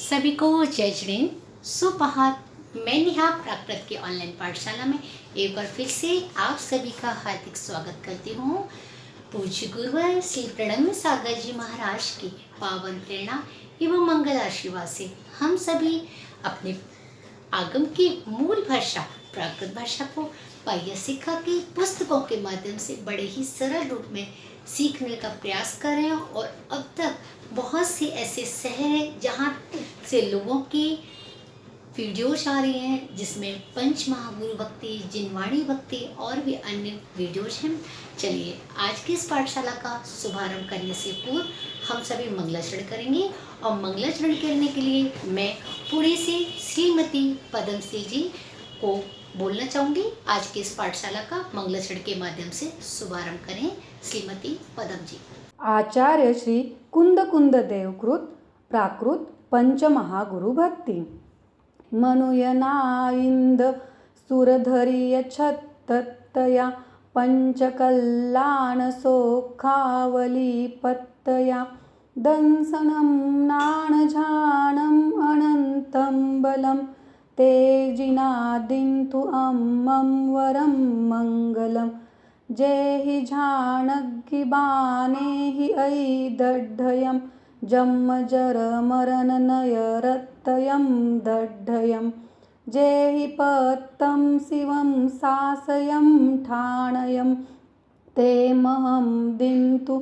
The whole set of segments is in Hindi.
सभी को जय जैन सुप्रभात। मैं नेहा प्राकृत की ऑनलाइन पाठशाला में एक बार फिर से आप सभी का हार्दिक स्वागत करती हूँ। पूज्य गुरुवर श्री प्रणव सागर जी महाराज की पावन प्रेरणा एवं मंगल आशीर्वाद से हम सभी अपने आगम की मूल भाषा प्राकृत भाषा को पाह्य शिक्षा की पुस्तकों के माध्यम से बड़े ही सरल रूप में सीखने का प्रयास कर रहे हैं। और अब तक बहुत से ऐसे शहर हैं जहाँ से लोगों की वीडियोज आ रही हैं, जिसमें पंच महागुरु भक्ति, जिनवाणी भक्ति और भी अन्य वीडियोज हैं। चलिए आज की इस पाठशाला का शुभारंभ करने से पूर्व हम सभी मंगलाचरण करेंगे। और मंगलाचरण करने के लिए मैं पुणे से श्रीमती पदमश्री जी को बोलना चाहूँगी। आज की इस पाठशाला का मंगलाचरण के माध्यम से शुभारंभ करें श्रीमती पदम जी। आचार्य श्री कुंद देवकृत प्राकृत पंचमहागुरु भक्ति मनुयनाइंद सुरधरिय छत्तया पंचकल्याण सोखावली पत्तया दंसनं नाणझाणं अनंतं बलं तेजिनादिन्तु अम्मं वरं मंगलम् जेहि झाणग्गि बाणेहि ऐदड्ढयं जम्मजरमरननयरत्तयं दड्ढयं जेहि पत्तं शिवं सासयं ठाणयं ते महं दिन्तु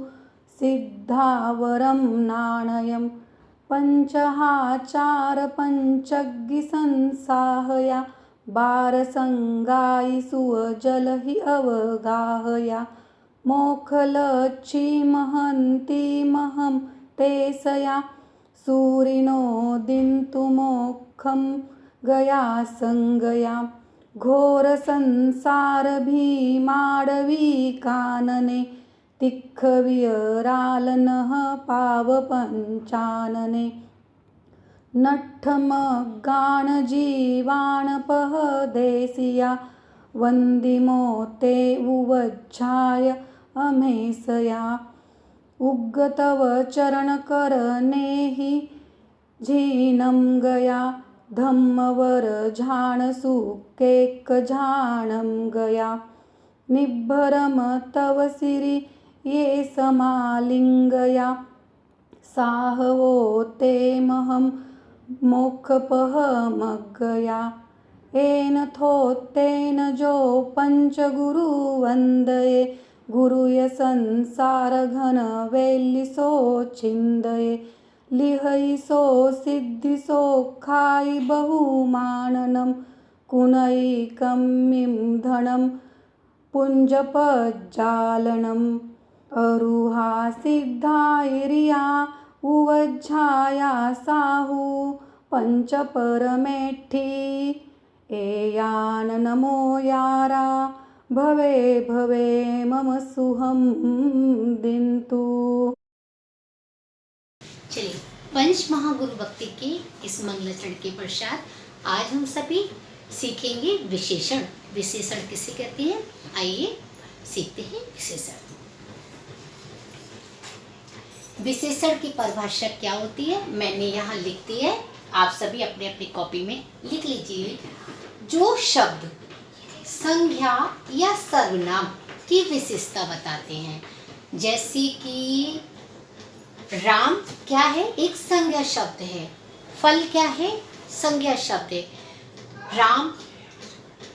सिद्धावरं नाणयं पंचहाचार पंचग्गि संसाहया बारसंगायि सुवजलहि अवगाहया मोखलच्छी महन्ति महं तेसया सूरिनो दिन्तु मोक्षं गया संगया घोरसंसार भीमाडवी कानने तिक्खवियरालनः पावपञ्चानने नट्ठमगाणजीवाणपः देशिया वन्दिमो ते उवज्झाय अमेसया उग्गतव चरणकरनेहि झीनं गया धम्मवर झाणसुकेकझाणं गया निब्भरम तव सिरि ये समालिङ्गया साहवो ते महं मोक्षपहमग्गया येन थोत्तेन जो पंचगुरु वन्दये गुरुय संसार घन वेल्लिसो छिन्दये लिहयिसो सिद्धिसो खायि बहुमाननं कुनैकम्यं धनं पुञ्जपज्जालनम् अरुहा सिद्धायिरिया उवज्झाया साहु पंचपरमेठी एयान नमो यारा भवे भवे मम सुहम दिन्तु। चलिए पंच महागुरु भक्ति के इस मंगलाचरण के पश्चात आज हम सभी सीखेंगे विशेषण। विशेषण किसे कहते हैं, आइए सीखते हैं विशेषण। विशेषण की परिभाषा क्या होती है मैंने यहाँ लिख दी है, आप सभी अपने अपनी कॉपी में लिख लीजिए। जो शब्द संज्ञा या सर्वनाम की विशेषता बताते हैं, जैसे कि राम क्या है, एक संज्ञा शब्द है। फल क्या है, संज्ञा शब्द है। राम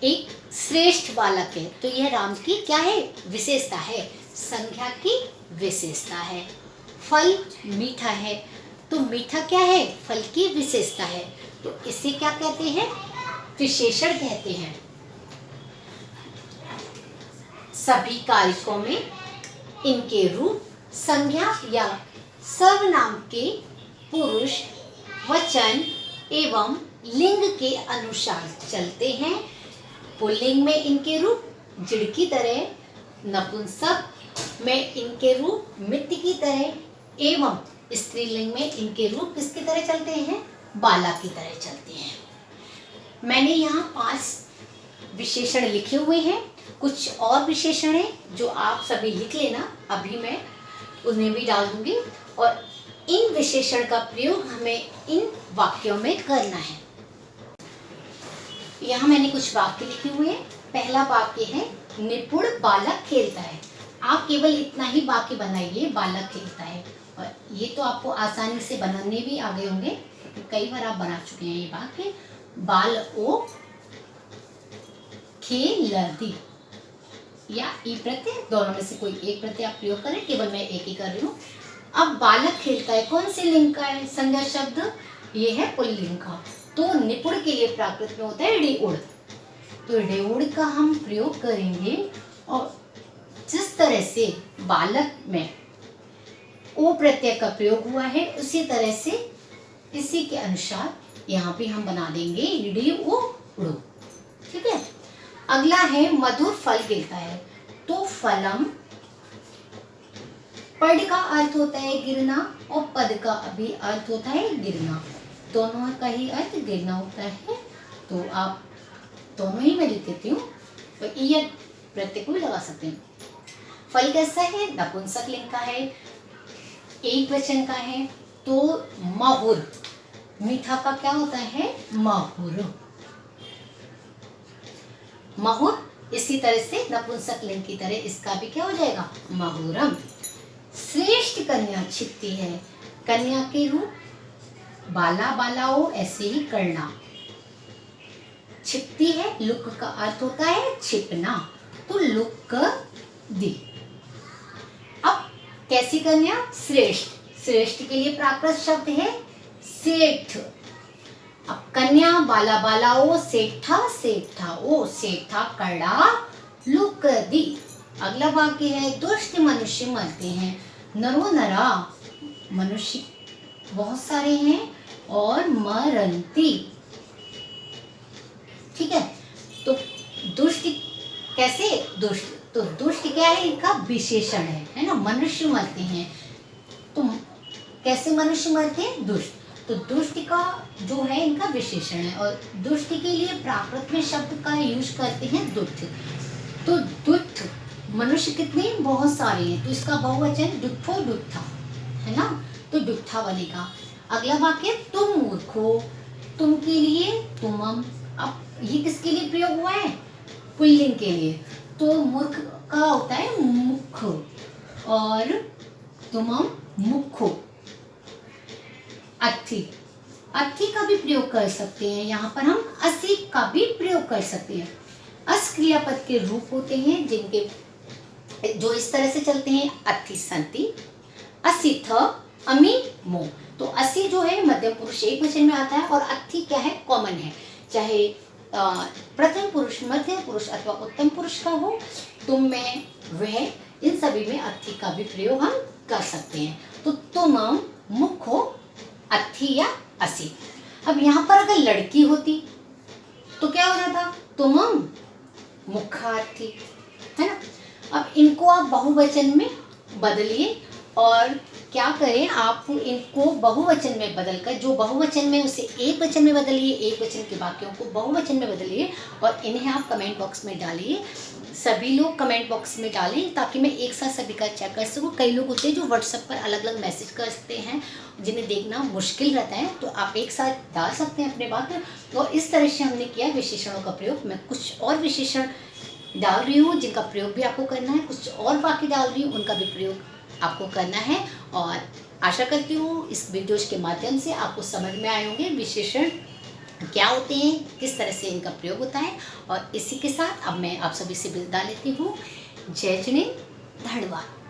एक श्रेष्ठ बालक है, तो यह राम की क्या है, विशेषता है, संज्ञा की विशेषता है। फल मीठा है, तो मीठा क्या है, फल की विशेषता है, तो इसे क्या कहते हैं, विशेषण कहते हैं। सभी कारकों में इनके रूप संज्ञा या सर्वनाम के पुरुष वचन एवं लिंग के अनुसार चलते हैं। पुल्लिंग में इनके रूप जिड़ की तरह, नपुंसक में इनके रूप मित्र की तरह एवं स्त्रीलिंग में इनके रूप किसकी तरह चलते हैं, बाला की तरह चलते हैं। मैंने यहाँ 5 विशेषण लिखे हुए हैं, कुछ और विशेषण हैं जो आप सभी लिख लेना, अभी मैं उन्हें भी डाल दूंगी। और इन विशेषण का प्रयोग हमें इन वाक्यों में करना है। यहाँ मैंने कुछ वाक्य लिखे हुए हैं। पहला वाक्य है निपुण बालक खेलता है। आप केवल इतना ही वाक्य बनाइए, बालक खेलता है। और ये तो आपको आसानी से बनाने भी आ गए होंगे, कई बार आप बना चुके हैं ये वाक्य। बाल ओ खेलती या ई प्रत्यय, दोनों में से कोई एक प्रत्यय आप प्रयोग करें, केवल मैं एक ही कर रही हूँ। अब बालक खेलता है कौन से लिंग का है? संज्ञा शब्द ये है पुल्लिंग का। तो निपुण के लिए प्राकृत में होता है डेउड़। तो डेउड़ का हम प्रयोग करेंगे और जिस तरह से बालक में ओ प्रत्यय का प्रयोग हुआ है उसी तरह से इसी के अनुसार यहाँ पे हम बना देंगे डेउड़। ठीक है। अगला है मधुर फल गिरता है। तो फलम, पद का अर्थ होता है गिरना और पद का भी अर्थ होता है गिरना। दोनों का ही अर्थ गिरना होता है। तो आप दोनों ही मैं लिख देती हूँ, तो ई प्रत्यय को भी लगा सकते हैं। फल कैसा है? नपुंसक लिंग का है, एक वचन का है। तो महुर, मीठा का क्या होता है? महुर। महुर इसी तरह से नपुंसक लिंग की तरह इसका भी क्या हो जाएगा? महुरम। श्रेष्ठ कन्या छिपती है। कन्या के रूप बाला, बालाओ, ऐसे ही करना। छिपती है, लुक का अर्थ होता है छिपना, तो लुक दी। अब कैसी कन्या? श्रेष्ठ। श्रेष्ठ के लिए प्राकृत शब्द है सेठ। अब कन्या बाला, बालाओ, सेठा, सेठा ओ, सेठा कड़ा लुक दी। अगला वाक्य है दुष्ट मनुष्य मरते हैं। नरो नरा, मनुष्य बहुत सारे हैं, और मरंती। ठीक है। तो दुष्ट कैसे? दुष्ट, तो दुष्ट क्या है? इनका विशेषण है ना। मनुष्य मरते हैं, तो कैसे मनुष्य मरते हैं? दुष्ट। तो दुष्ट का जो है इनका विशेषण है, और दुष्ट के लिए प्राकृत में शब्द का यूज करते हैं दुष्ट। तो दुष्ट मनुष्य कितने? बहुत सारे हैं, तो इसका बहुवचन दुष्टो, दुष्टा है ना, तो दुष्टा बनेगा। अगला वाक्य तुम मूर्ख हो। तुम के लिए तुमम। अब ये किसके लिए प्रयोग हुआ है? पुल्लिंग के लिए। तो मूर्ख का होता है मुख, और तुमम मुखो। अर्थी, अर्थी का भी प्रयोग कर सकते हैं। यहाँ पर हम असी का भी प्रयोग कर सकते हैं। अस क्रियापद के रूप होते हैं जिनके जो इस तरह से चलते हैं। अथि संति, असिथ, अमी, मो। तो असी जो है मध्यम पुरुष एक वचन में आता है, और अथि क्या है? कॉमन है, चाहे प्रथम पुरुष, मध्यम पुरुष अथवा उत्तम पुरुष का हो। तुम में, वह, इन सभी में अथि का भी प्रयोग हम कर सकते हैं। तो तुम मुख हो, अथि या असी। अब यहाँ पर अगर लड़की होती तो क्या हो जाता? तुम मुखार्थी, है ना। अब इनको आप बहुवचन में बदलिए, और क्या करें, आप इनको बहुवचन में बदलकर, जो बहुवचन में उसे एक वचन में बदलिए, एक वचन के वाक्यों को बहुवचन में बदलिए, और इन्हें आप कमेंट बॉक्स में डालिए। सभी लोग कमेंट बॉक्स में डालें ताकि मैं एक साथ सभी का चेक कर सकूँ। कई लोग होते हैं जो व्हाट्सएप पर अलग अलग मैसेज करते हैं, जिन्हें देखना मुश्किल रहता है, तो आप एक साथ डाल सकते हैं अपने वाक्य। और इस तरह से हमने किया विशेषणों का प्रयोग। मैं कुछ और विशेषण डाल रही हूँ जिनका प्रयोग भी आपको करना है, कुछ और वाक्य डाल रही हूँ उनका भी प्रयोग आपको करना है। और आशा करती हूँ इस वीडियोज के माध्यम से आपको समझ में आए होंगे विशेषण क्या होते हैं, किस तरह से इनका प्रयोग होता है। और इसी के साथ अब मैं आप सभी से विदा लेती हूँ। जय जिनेंद्र, धन्यवाद।